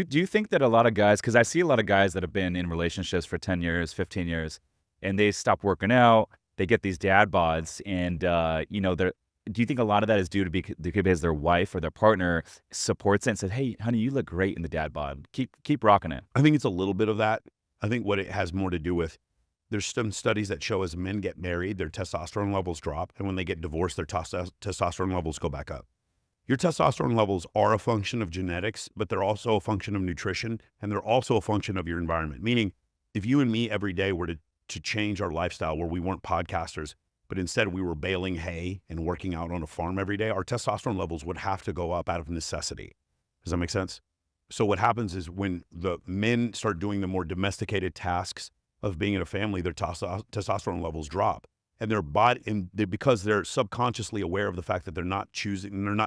Do you think that a lot of guys, because I see a lot of guys that have been in relationships for 10 years, 15 years, and they stop working out, they get these dad bods, and they're do you think a lot of that is due to because their wife or their partner supports it and says, "Hey, honey, you look great in the dad bod. Keep rocking it." I think it's a little bit of that. I think what it has more to do with, there's some studies that show as men get married, their testosterone levels drop, and when they get divorced, their testosterone levels go back up. Your testosterone levels are a function of genetics, but they're also a function of nutrition, and they're also a function of your environment. Meaning, if you and me every day were to change our lifestyle where we weren't podcasters, but instead we were baling hay and working out on a farm every day, our testosterone levels would have to go up out of necessity. Does that make sense? So what happens is when the men start doing the more domesticated tasks of being in a family, their testosterone levels drop. And their body, because they're subconsciously aware of the fact that they're not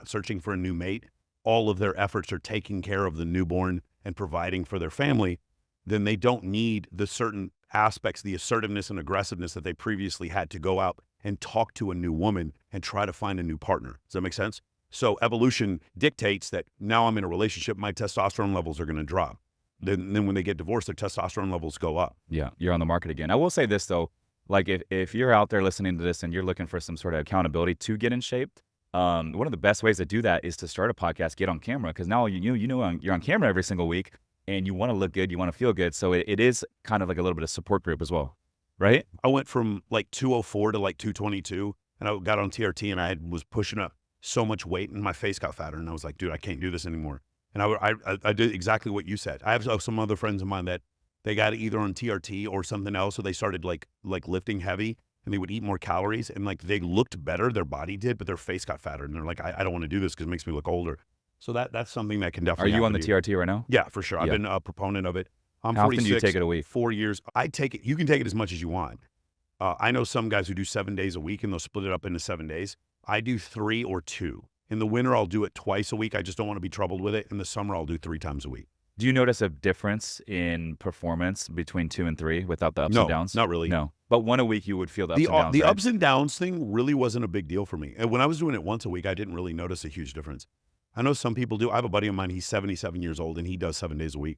searching for a new mate, all of their efforts are taking care of the newborn and providing for their family, then they don't need the certain aspects, the assertiveness and aggressiveness that they previously had to go out and talk to a new woman and try to find a new partner. Does that make sense? So evolution dictates that now I'm in a relationship, my testosterone levels are going to drop. Then when they get divorced, their testosterone levels go up. Yeah, you're on the market again. I will say this though, like if you're out there listening to this and you're looking for some sort of accountability to get in shape, one of the best ways to do that is to start a podcast, get on camera, because now you're on camera every single week and you want to look good, you want to feel good. So it is kind of like a little bit of support group as well, right? I went from like 204 to like 222, and I got on TRT and I was pushing up so much weight and my face got fatter, and I was like, dude, I can't do this anymore. And I did exactly what you said. I have some other friends of mine that they got either on TRT or something else, so they started like lifting heavy, and they would eat more calories, and like they looked better, their body did, but their face got fatter, and they're like, I don't want to do this because it makes me look older. So that's something that can definitely. Are you on the happen to you. TRT right now? Yeah, for sure. Yeah. I've been a proponent of it. I'm How 46. often do you take it a week? 4 years. I take it. You can take it as much as you want. I know some guys who do 7 days a week and they'll split it up into 7 days. I do 3 or 2. In the winter, I'll do it twice a week. I just don't want to be troubled with it. In the summer, I'll do 3 times a week. Do you notice a difference in performance between 2 and 3 without the ups and downs? Not really. No, but one a week you would feel the ups and downs. The right? ups and downs thing really wasn't a big deal for me. And when I was doing it once a week, I didn't really notice a huge difference. I know some people do. I have a buddy of mine, he's 77 years old and he does 7 days a week.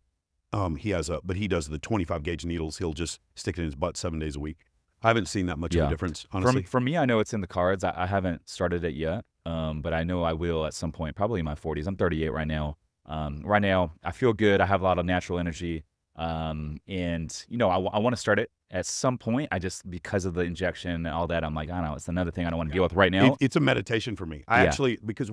But he does the 25 gauge needles. He'll just stick it in his butt 7 days a week. I haven't seen that much of a difference, honestly. For me, I know it's in the cards. I haven't started it yet, but I know I will at some point, probably in my 40s. I'm 38 right now. Right now, I feel good. I have a lot of natural energy, and I want to start it at some point. I just, because of the injection and all that, I'm like, I don't know, it's another thing I don't want to deal with right now. It's a meditation for me. Because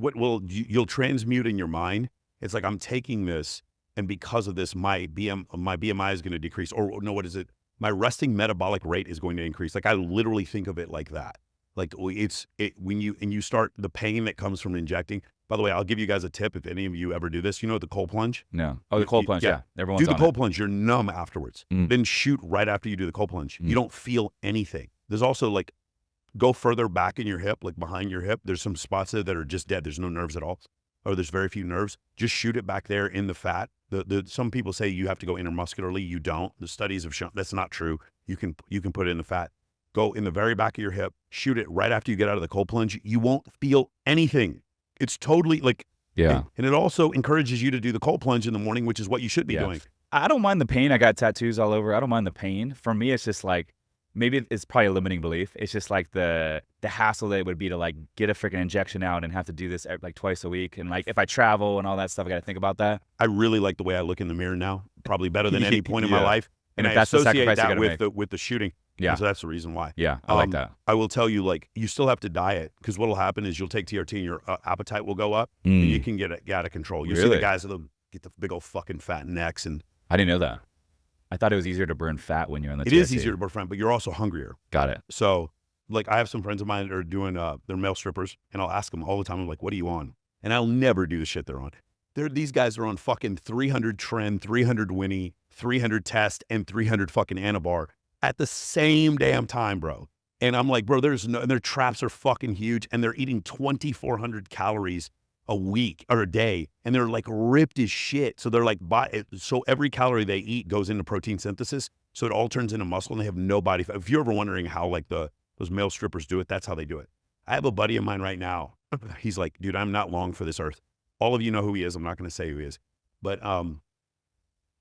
you'll transmute in your mind. It's like, I'm taking this, and because of this, my BMI is going to decrease, or no, what is it? My resting metabolic rate is going to increase. Like, I literally think of it like that. Like, when you start, the pain that comes from injecting. By the way, I'll give you guys a tip if any of you ever do this. You know the cold plunge? No. Oh, the cold plunge. Yeah. Everyone's do the on cold it. plunge. You're numb afterwards. Then shoot right after you do the cold plunge. You don't feel anything. There's also like, go further back in your hip, like behind your hip. There's some spots there that are just dead. There's no nerves at all, or there's very few nerves. Just shoot it back there in the fat. Some people say you have to go intermuscularly. You don't. The studies have shown that's not true. You can put it in the fat. Go in the very back of your hip. Shoot it right after you get out of the cold plunge. You won't feel anything. It's totally like, yeah. And it also encourages you to do the cold plunge in the morning, which is what you should be doing. I don't mind the pain. I got tattoos all over. I don't mind the pain. For me, it's just like, maybe it's probably a limiting belief. It's just like the hassle that it would be to like get a freaking injection out and have to do this like twice a week. And like, if I travel and all that stuff, I got to think about that. I really like the way I look in the mirror now, probably better than any point in my life. And I if that's the associate sacrifice you that gotta with the shooting. Yeah. And so that's the reason why. Yeah, I like that. I will tell you, like, you still have to diet, because what will happen is you'll take TRT and your appetite will go up, and you can get out of control. You see the guys that get the big old fucking fat necks. And I didn't know that. I thought it was easier to burn fat when you're on the TRT. It is easier to burn fat, but you're also hungrier. Got it. So, like, I have some friends of mine that are doing, they're male strippers, and I'll ask them all the time, I'm like, what are you on? And I'll never do the shit they're on. These guys are on fucking 300 Tren, 300 Winnie, 300 Test, and 300 fucking Anabar at the same damn time, bro. And I'm like, bro, and their traps are fucking huge, and they're eating 2,400 calories a week or a day, and they're like ripped as shit. So they're like, so every calorie they eat goes into protein synthesis, so it all turns into muscle, and they have no body fat. If you're ever wondering how like those male strippers do it, that's how they do it. I have a buddy of mine right now. He's like, dude, I'm not long for this earth. All of you know who he is. I'm not going to say who he is, but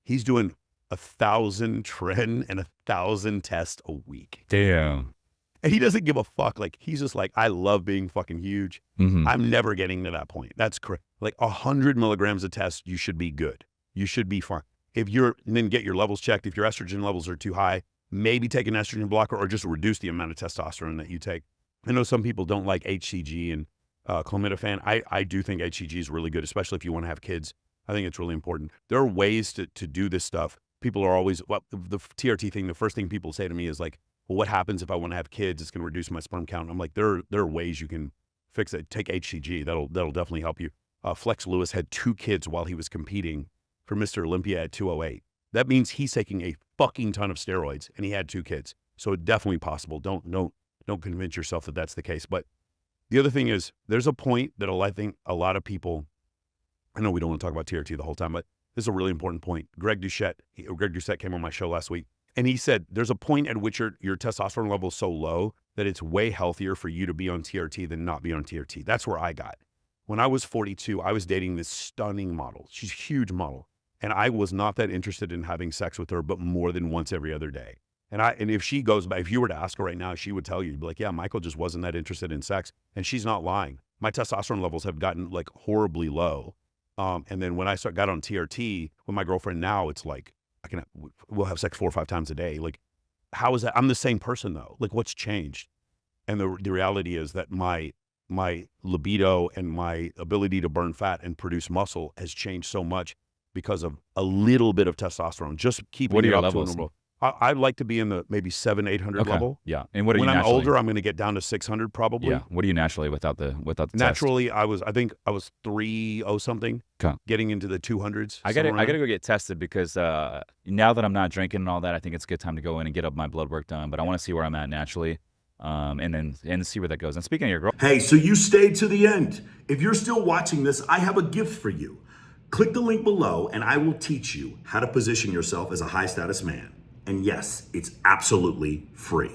He's doing 1,000 tren and 1,000 tests a week. Damn. And he doesn't give a fuck. Like, he's just like, I love being fucking huge. Mm-hmm. I'm never getting to that point. That's correct. Like 100 milligrams of test, you should be good. You should be fine. And then get your levels checked. If your estrogen levels are too high, maybe take an estrogen blocker or just reduce the amount of testosterone that you take. I know some people don't like HCG and clomidophan. I do think HCG is really good, especially if you want to have kids. I think it's really important. There are ways to do this stuff. People are always, the TRT thing, the first thing people say to me is like, well, what happens if I want to have kids? It's going to reduce my sperm count. I'm like, there are ways you can fix it. Take HCG. That'll definitely help you. Flex Lewis had 2 kids while he was competing for Mr. Olympia at 208. That means he's taking a fucking ton of steroids, and he had 2 kids. So it's definitely possible. Don't convince yourself that that's the case. But the other thing is, there's a point that I think a lot of people, I know we don't want to talk about TRT the whole time, but this is a really important point. Greg Doucette came on my show last week, and he said there's a point at which your testosterone level is so low that it's way healthier for you to be on TRT than not be on TRT. That's where I got. When I was 42, I was dating this stunning model. She's a huge model. And I was not that interested in having sex with her, but more than once every other day. And if she goes back, if you were to ask her right now, she would tell you, you'd be like, yeah, Michael just wasn't that interested in sex. And she's not lying. My testosterone levels have gotten like horribly low. And then when I got on TRT with my girlfriend now, it's like, we'll have sex 4 or 5 times a day. Like, how is that? I'm the same person though. Like, what's changed? And the reality is that my libido and my ability to burn fat and produce muscle has changed so much because of a little bit of testosterone. Just keeping What are it your up to a levels? normal. I'd like to be in the maybe 700-800 Okay. level. Yeah. And what are When you I'm naturally? older, I'm going to get down to 600 probably. Yeah. What are you naturally without the test? Naturally, I think I was 3.0 something, Okay. getting into the 200s. I gotta somewhere around. go get tested because now that I'm not drinking and all that, I think it's a good time to go in and get up my blood work done. But I want to see where I'm at naturally, and see where that goes. And speaking of your girl, Hey, so you stayed to the end. If you're still watching this, I have a gift for you. Click the link below and I will teach you how to position yourself as a high status man. And yes, it's absolutely free.